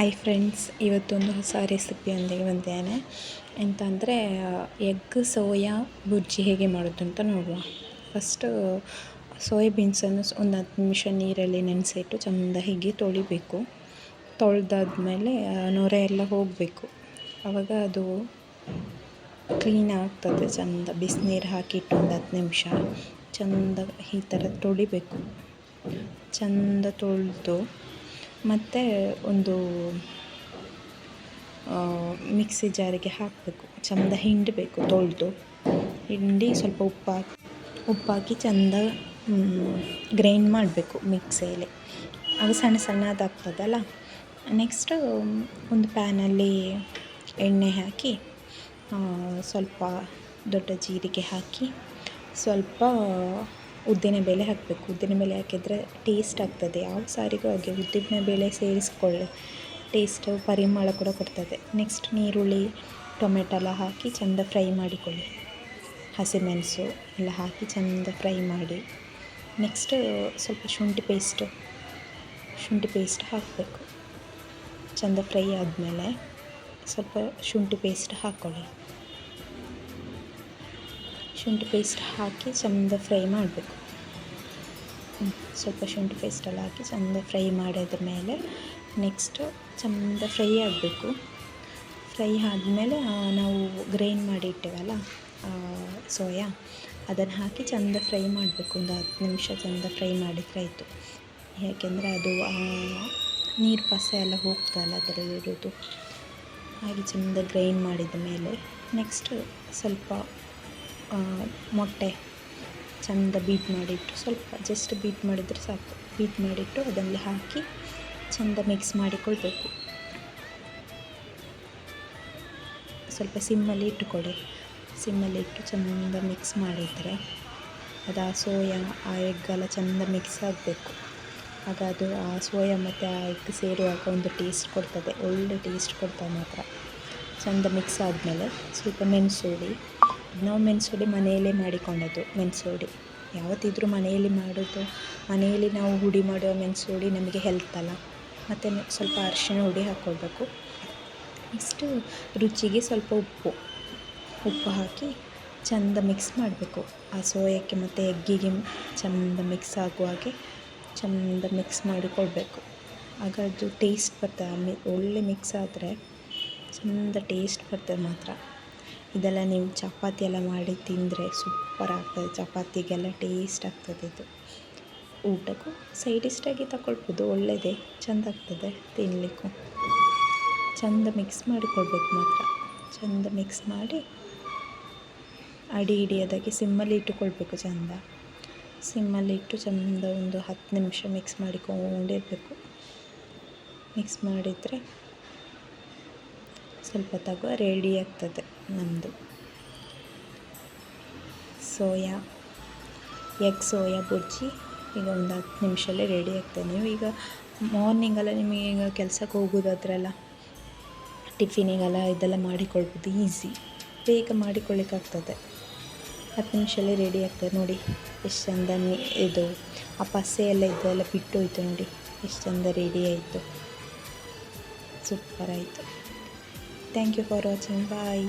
Hi friends, ಇವತ್ತೊಂದು ಹೊಸ ರೆಸಿಪಿಯೊಂದಿಗೆ ಬಂದಿದ್ದೇನೆ. ಎಂತ ಅಂದರೆ ಎಗ್ ಸೋಯಾ ಬುರ್ಜಿ ಹೇಗೆ ಮಾಡೋದು ಅಂತ ನೋಡುವ. ಫಸ್ಟು ಸೋಯಾಬೀನ್ಸನ್ನು ಒಂದು 10 ನಿಮಿಷ ನೀರಲ್ಲಿ ನೆನೆಸಿಟ್ಟು ಚೆಂದ ಹೀಗೆ ತೊಳಿಬೇಕು. ತೊಳೆದಾದ್ಮೇಲೆ ನೊರೆ ಎಲ್ಲ ಹೋಗಬೇಕು. ಆವಾಗ ಅದು ಕ್ಲೀನ್ ಆಗ್ತದೆ. ಚೆಂದ ಬಿಸಿನೀರು ಹಾಕಿಟ್ಟು ಒಂದು 10 ನಿಮಿಷ ಚೆಂದ ಈ ಥರ ತೊಳಿಬೇಕು. ಚೆಂದ ತೊಳೆದು ಮತ್ತು ಒಂದು ಮಿಕ್ಸಿ ಜಾರಿಗೆ ಹಾಕಬೇಕು. ಚೆಂದ ಹಿಂಡಬೇಕು. ತೊಳೆದು ಹಿಂಡಿ ಸ್ವಲ್ಪ ಉಪ್ಪಾಕಿ ಚೆಂದ ಗ್ರೈಂಡ್ ಮಾಡಬೇಕು ಮಿಕ್ಸಿಯಲ್ಲಿ. ಅದು ಸಣ್ಣದಾಗ್ತದಲ್ಲ. ನೆಕ್ಸ್ಟು ಒಂದು ಪ್ಯಾನಲ್ಲಿ ಎಣ್ಣೆ ಹಾಕಿ ಸ್ವಲ್ಪ ದೊಡ್ಡ ಜೀರಿಗೆ ಹಾಕಿ ಸ್ವಲ್ಪ ಉದ್ದಿನಬೇಳೆ ಹಾಕಬೇಕು. ಉದ್ದಿನಬೇಳೆ ಹಾಕಿದರೆ ಟೇಸ್ಟ್ ಆಗ್ತದೆ. ಯಾವ ಸಾರಿಗೂ ಹಾಗೆ ಉದ್ದಿನಬೇಳೆ ಸೇರಿಸ್ಕೊಳ್ಳಿ, ಟೇಸ್ಟು ಪರಿಮಳ ಕೂಡ ಕೊಡ್ತದೆ. ನೆಕ್ಸ್ಟ್ ನೀರುಳ್ಳಿ ಟೊಮೆಟೊ ಎಲ್ಲ ಹಾಕಿ ಚೆಂದ ಫ್ರೈ ಮಾಡಿಕೊಳ್ಳಿ. ಹಸಿಮೆಣಸು ಎಲ್ಲ ಹಾಕಿ ಚೆಂದ ಫ್ರೈ ಮಾಡಿ ನೆಕ್ಸ್ಟ್ ಸ್ವಲ್ಪ ಶುಂಠಿ ಪೇಸ್ಟ್ ಹಾಕಬೇಕು. ಚೆಂದ ಫ್ರೈ ಆದಮೇಲೆ ಸ್ವಲ್ಪ ಶುಂಠಿ ಪೇಸ್ಟ್ ಹಾಕ್ಕೊಳ್ಳಿ. ಶುಂಠಿ ಪೇಸ್ಟ್ ಹಾಕಿ ಚೆಂದ ಫ್ರೈ ಮಾಡಬೇಕು. ಸ್ವಲ್ಪ ಶುಂಠಿ ಪೇಸ್ಟೆಲ್ಲ ಹಾಕಿ ಚೆಂದ ಫ್ರೈ ಮಾಡಿದ ಮೇಲೆ ನೆಕ್ಸ್ಟು ಚೆಂದ ಫ್ರೈ ಆಗಬೇಕು. ಫ್ರೈ ಆದಮೇಲೆ ನಾವು ಗ್ರೈಂಡ್ ಮಾಡಿ ಇಟ್ಟೇವಲ್ಲ ಸೋಯಾ, ಅದನ್ನು ಹಾಕಿ ಚೆಂದ ಫ್ರೈ ಮಾಡಬೇಕು. ಒಂದು 10 ನಿಮಿಷ ಚೆಂದ ಫ್ರೈ ಮಾಡಿದರೆ ಆಯಿತು. ಯಾಕೆಂದರೆ ಅದು ನೀರು ಪಸ ಎಲ್ಲ ಹೋಗ್ತಲ್ಲ ಅದರಲ್ಲಿರೋದು. ಹಾಗೆ ಚೆಂದ ಗ್ರೈಂಡ್ ಮಾಡಿದ ಮೇಲೆ ನೆಕ್ಸ್ಟ್ ಸ್ವಲ್ಪ ಮೊಟ್ಟೆ ಚೆಂದ ಬೀಟ್ ಮಾಡಿಟ್ಟು, ಸ್ವಲ್ಪ ಜಸ್ಟ್ ಬೀಟ್ ಮಾಡಿದರೆ ಸಾಕು. ಬೀಟ್ ಮಾಡಿಟ್ಟು ಅದರಲ್ಲಿ ಹಾಕಿ ಚೆಂದ ಮಿಕ್ಸ್ ಮಾಡಿಕೊಳ್ಬೇಕು. ಸ್ವಲ್ಪ ಸಿಮ್ಮಲ್ಲಿ ಇಟ್ಟುಕೊಡಿ. ಸಿಮ್ಮಲ್ಲಿ ಇಟ್ಟು ಚೆಂದ ಮಿಕ್ಸ್ ಮಾಡಿದರೆ ಅದು ಆ ಸೋಯಾ ಆ ಎಗ್ಗೆಲ್ಲ ಚೆಂದ ಮಿಕ್ಸ್ ಆಗಬೇಕು. ಆಗ ಅದು ಆ ಸೋಯಾ ಮತ್ತು ಆ ಎಗ್ ಸೇರುವಾಗ ಒಂದು ಟೇಸ್ಟ್ ಕೊಡ್ತದೆ, ಒಳ್ಳೆ ಟೇಸ್ಟ್ ಕೊಡ್ತದೆ ಮಾತ್ರ. ಚೆಂದ ಮಿಕ್ಸ್ ಆದಮೇಲೆ ಸ್ವಲ್ಪ ಮೆಣಸುಡಿ, ನಾವು ಮೆಣಸುಡಿ ಮನೆಯಲ್ಲೇ ಮಾಡಿಕೊಂಡದ್ದು. ಮೆಣಸುಡಿ ಯಾವತ್ತಿದ್ರೂ ಮನೆಯಲ್ಲಿ ಮಾಡೋದು, ಮನೆಯಲ್ಲಿ ನಾವು ಹುಡಿ ಮಾಡುವ ಮೆಣಸುಡಿ ನಮಗೆ ಹೆಲ್ತ್ ಅಲ್ಲ. ಮತ್ತು ಸ್ವಲ್ಪ ಅರಿಶಿಣ ಹುಡಿ ಹಾಕ್ಕೊಳ್ಬೇಕು. ನೆಕ್ಸ್ಟು ರುಚಿಗೆ ಸ್ವಲ್ಪ ಉಪ್ಪು ಹಾಕಿ ಚೆಂದ ಮಿಕ್ಸ್ ಮಾಡಬೇಕು. ಆ ಸೋಯಕ್ಕೆ ಮತ್ತು ಎಗ್ಗಿಗೆ ಚೆಂದ ಮಿಕ್ಸ್ ಆಗುವ ಹಾಗೆ ಚೆಂದ ಮಿಕ್ಸ್ ಮಾಡಿಕೊಳ್ಬೇಕು. ಆಗ ಅದು ಟೇಸ್ಟ್ ಬರ್ತದೆ. ಒಳ್ಳೆ ಮಿಕ್ಸ್ ಆದರೆ ಚೆಂದ ಟೇಸ್ಟ್ ಬರ್ತದೆ ಮಾತ್ರ. ಇದೆಲ್ಲ ನೀವು ಚಪಾತಿ ಎಲ್ಲ ಮಾಡಿ ತಿಂದರೆ ಸೂಪರ್ ಆಗ್ತದೆ. ಚಪಾತಿಗೆಲ್ಲ ಟೇಸ್ಟ್ ಆಗ್ತದೆ. ಇದು ಊಟಕ್ಕೂ ಸೈಡ್ ಡಿಶ್ಟಾಗಿ ತಗೊಳ್ಬೋದು, ಒಳ್ಳೆಯದೇ, ಚೆಂದ ಆಗ್ತದೆ ತಿನ್ನಲಿಕ್ಕೂ. ಚೆಂದ ಮಿಕ್ಸ್ ಮಾಡಿಕೊಳ್ಬೇಕು ಮಾತ್ರ. ಚೆಂದ ಮಿಕ್ಸ್ ಮಾಡಿ ಅಡಿ ಹಿಡಿಯೋದಾಗಿ ಸಿಮ್ಮಲ್ಲಿ ಇಟ್ಟುಕೊಳ್ಬೇಕು. ಸಿಮ್ಮಲ್ಲಿ ಇಟ್ಟು ಚೆಂದ ಒಂದು 10 ನಿಮಿಷ ಮಿಕ್ಸ್ ಮಾಡಿಕೊಂಡಿರಬೇಕು. ಮಿಕ್ಸ್ ಮಾಡಿದರೆ ಸ್ವಲ್ಪ ರೆಡಿ ಆಗ್ತದೆ ನಮ್ಮದು ಎಗ್ ಸೋಯಾ ಬುರ್ಜಿ. ಈಗ ಒಂದು 10 ನಿಮಿಷಲ್ಲೇ ರೆಡಿ ಆಗ್ತದೆ. ನೀವು ಈಗ ಮಾರ್ನಿಂಗೆಲ್ಲ ನಿಮಗೆ ಈಗ ಕೆಲಸಕ್ಕೆ ಹೋಗೋದಾದ್ರೆಲ್ಲ ಟಿಫಿನಿಗೆಲ್ಲ ಇದೆಲ್ಲ ಮಾಡಿಕೊಳ್ಬೋದು. ಈಸಿ, ಬೇಗ ಮಾಡಿಕೊಳ್ಳಿಕ್ಕಾಗ್ತದೆ. 10 ನಿಮಿಷಲ್ಲೇ ರೆಡಿ ಆಗ್ತದೆ. ನೋಡಿ ಎಷ್ಟು ಚೆಂದ ಇದು ಆ ಪಸೆ ಎಲ್ಲ ಇದೆಲ್ಲ ಬಿಟ್ಟು ಹೋಯ್ತು. ನೋಡಿ ಎಷ್ಟು ಚೆಂದ ರೆಡಿ ಆಯಿತು. ಸೂಪರ್ ಆಯಿತು. Thank you for watching. Bye.